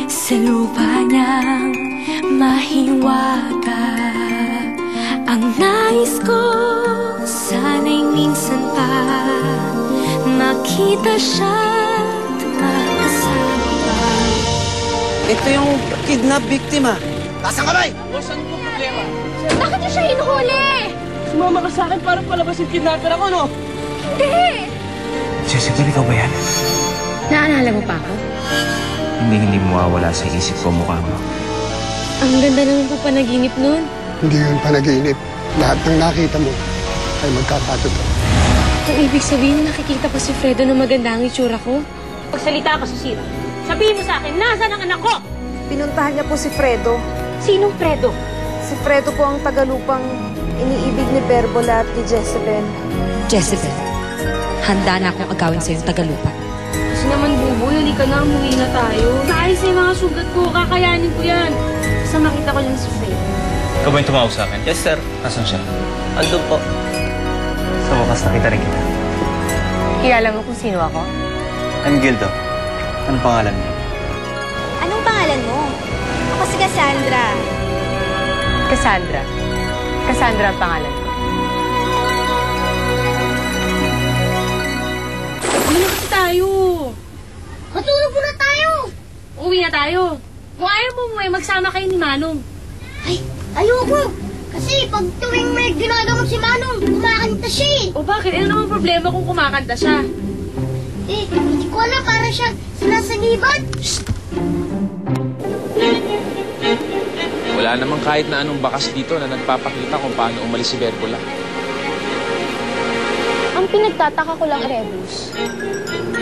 sa lupa niyang mahiwaga. Ang nais ko sana'y minsan pa makita siya't makasama. Ito yung kidnap biktima. Taas ang kamay! Saan po problema? Bakit niyo siya hinuhuli? Sumama ka sa akin para palabas yung kidnapper ako, no? Hindi! Jezebel, ikaw ba yan? Naalala mo pa ako? Hindi mawawala sa isip ko mukha mo. Ang ganda naman po panaginip nun. Hindi yun panaginip. Lahat ng nakita mo ay magkakatotoo. Ang ibig sabihin, nakikita pa si Fredo na maganda ang itsura ko? Pagsalita ka, Susira. Sabihin mo sa akin, nasaan ang anak ko? Pinuntahan niya po si Fredo. Sinong Fredo? Si Fredo po ang tagalupang iniibig ni Berbola at ni Jezebel. Jezebel, handa na akong agawin sa'yo yung Tagalupa. Kasi naman, Buboy, halika na, umuwi na tayo. Naayos na yung mga sugat ko, kakayanin ko yan. Basta makita ko lang si Fredo. Ikaw ba yung tumawag sa akin? Yes, sir. Nasaan siya? Andun po. Sa wakas nakita rin kita. Kilala mo kung sino ako? I'm Gildo. Anong pangalan mo? Anong pangalan mo? Ako si Cassandra. Cassandra? Cassandra ang pangalan ko. Uwi na kasi tayo. Matulog muna tayo! Uwi na tayo. Kung ayaw mo umuwi, magsama kayo ni Manong. Ay, ayoko! Kasi pag tuwing may ginagawa si Manong, kumakanta siya eh. O bakit? Ano naman problema kung kumakanta siya? Eh, hindi ko alam, para siya sinasagiban. Wala namang kahit na anong bakas dito na nagpapakita kung paano umalis si Berbola. Ang pinagtataka ko lang, Rebus,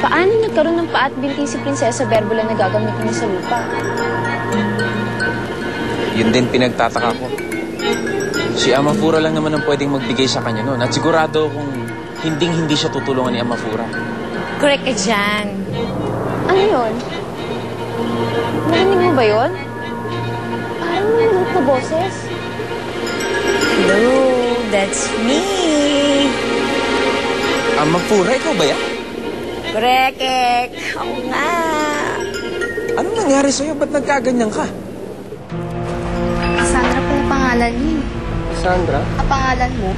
paano nagkaroon ng paat binti si Prinsesa Berbola na gagamitin niya sa lupa? Yun din pinagtataka ko. Si Amafura lang naman ang pwedeng magbigay sa kanya noon. At sigurado kung hindi siya tutulungan ni Amafura. Correct ka dyan. Ano yun? Narinig mo ba yun? Parang narinig na boses. Hello, that's me. Amafura, ikaw ba yan? Correct, ako nga. Anong nangyari sa'yo? Ba't nagkaganyan ka? Cassandra pala pangalan niya. Sandra? Ang pangalan mo?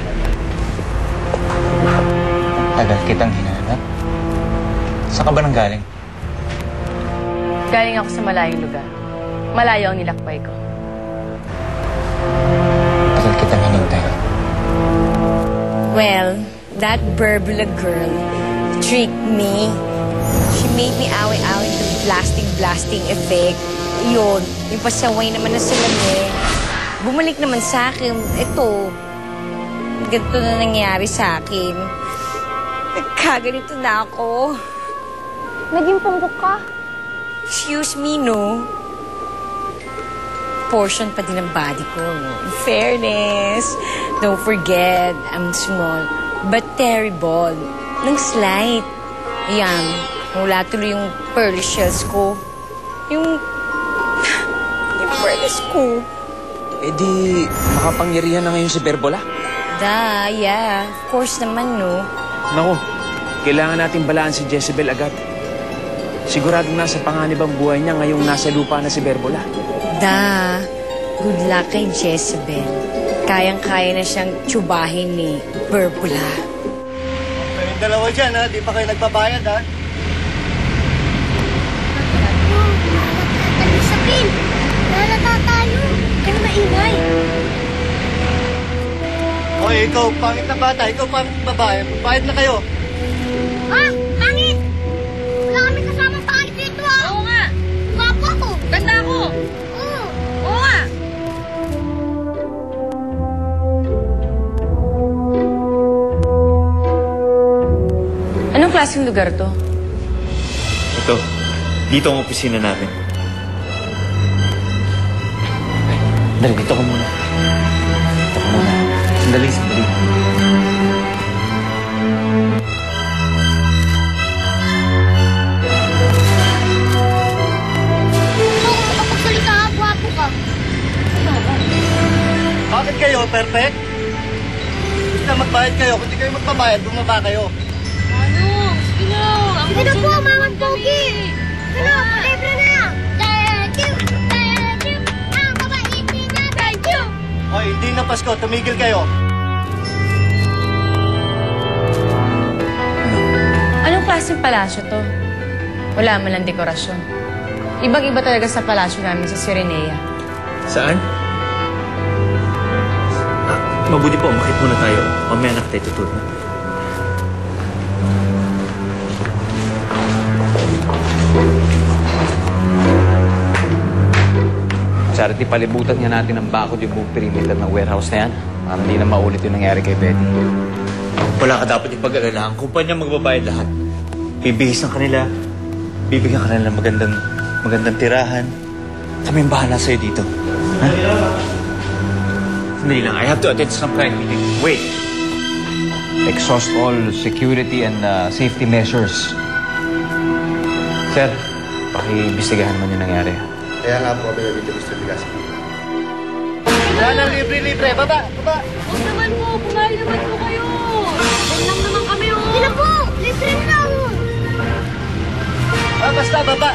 Tagal kitang hinanap. Saan ka ba nang galing? Galing ako sa malayong lugar. Malayo ang nilakbay ko. Tagal kitang hinintay. Well, that Berbola girl tricked me. She made me away-away to blasting effect. Yun, yung pasaway naman na salamin. Bumalik naman sa akin. Ito, ganito na nangyari sa akin. Nagkaganito na ako. Naging punggok ka? Excuse me, no? Portion pa din ng body ko. In fairness, don't forget, I'm small, but terrible. Nang slight. Ayan, wala tuloy yung pearl shells ko. Yung pearls ko. Eh di, makapangyarihan na ngayon si Berbola. Yeah. Of course naman, no? Naku, kailangan natin balaan si Jezebel agad. Siguradong nasa panganib ang buhay niya ngayong nasa lupa na si Berbola. Good luck kay Jezebel. Kayang-kaya na siyang tsubahin ni Berbola. Kayong dalawa dyan, ha? Di pa kayo nagbabayad, ha? Sabihin, lalata tayo. Kaya maingay. Okay, ikaw, pangit na bata. Ikaw, pangit na babae. Bayad na kayo. Ha? Pangit! Wala kami kasamang pangit dito, ha? Oo nga. Gwapo ako. Ganda ko. Oo nga. Anong klaseng lugar to? Ito, dito ang opisina natin. Dali, dito ka muna. Dito ka muna. Sandali. Kapagsalita ka, gwapo ka. Bakit kayo? Perfect? Gusto na magbayad kayo. Kung di kayo magbabayad, bumaba kayo. Manong, sige na. Sige na po, Mangang Pogi. Sige na, libre na yan. lalabas ko. Tumigil kayo. Anong klaseng palasyo to? Wala man lang dekorasyon. Ibang-iba talaga sa palasyo namin sa Sirenea. Saan? Mabuti po, makit muna tayo. Mamaya na tayo tutulog. Charity, palibutan niya natin ng bakod yung buong perimeter ng warehouse na yan. Para hindi na maulit yung nangyari kay Betty. Wala ka dapat ipag-alala. Ang kumpanya magbabayad lahat. Bibihis ng kanila. Bibigyan ka nila ng magandang tirahan. Kami ang bahala sa'yo dito. Ha? Sandali lang. I have to attend some client meeting. Wait. Exhaust all security and safety measures. Sir, pakibistigahan man yung nangyari. Kaya nga po kami dito, Mr. Ligas. Wala na libre-libre. Baba! Baba! Huwag naman po, pumayag naman po kayo. Huwag lang naman kami, oh. Sila po! Libre na lang! Basta, baba!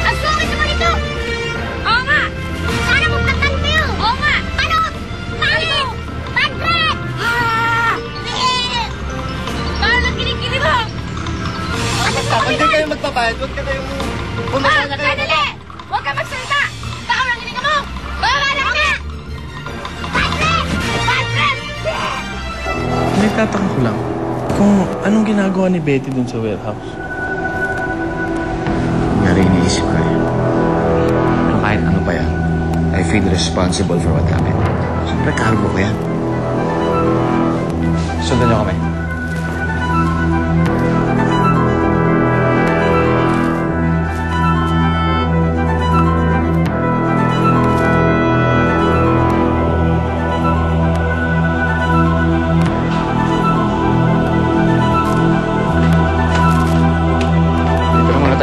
Ang sungit naman ito! Oo nga! Sana magpatan kayo! Oo nga! Ano? Pangit! Pagret! Paano kinikili mo? Basta, kung di kayo magbabayad, huwag ka kayong pumasaya na kayo. Sandali! Huwag ka magsalita! Baka lang hininga mo! Baka lang ka! Pagret! Pagret! Nagtataka ko lang kung anong ginagawa ni Betty dun sa warehouse. Nangyari iniisip ko eh. Pero kahit ano pa yan, I feel responsible for what happened. Siyempre, cargo ko yan. Sundan niyo kami.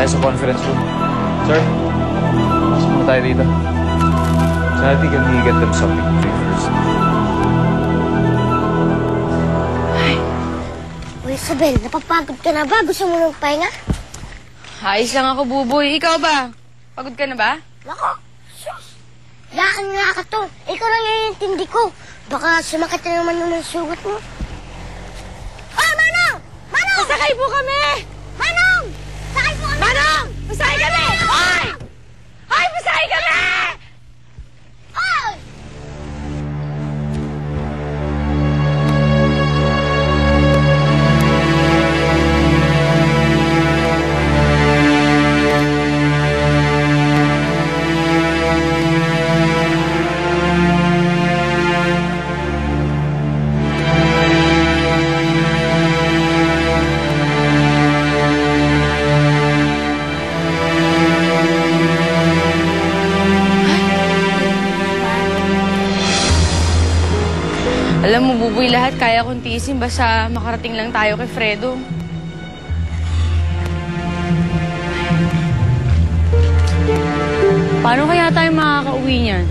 Sa conference room. Sir, pasok muna tayo dito. So I think I get them something to drink first. Uy, Isabel, napapagod ka na ba? Gusto mo nang pahinga? Ayos lang ako, Buboy. Ikaw ba? Pagod ka na ba? Nako! Sus! Yakan nga ka to. Ikaw lang yung intindi ko. Baka sumakit na naman yung sugat mo. Oh, Manong! Manong! Masakay po kami! Manong! Sakay po kami! Manong! Masakay kami! Hoy! Hoy, masakay kami! Hoy! Alam mo, Buboy, lahat kaya kong tiisin basta makarating lang tayo kay Fredo. Paano kaya tayo makakauwi niyan?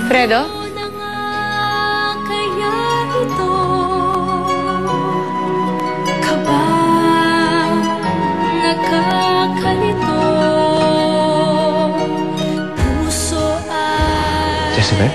Fredo? Jezebel?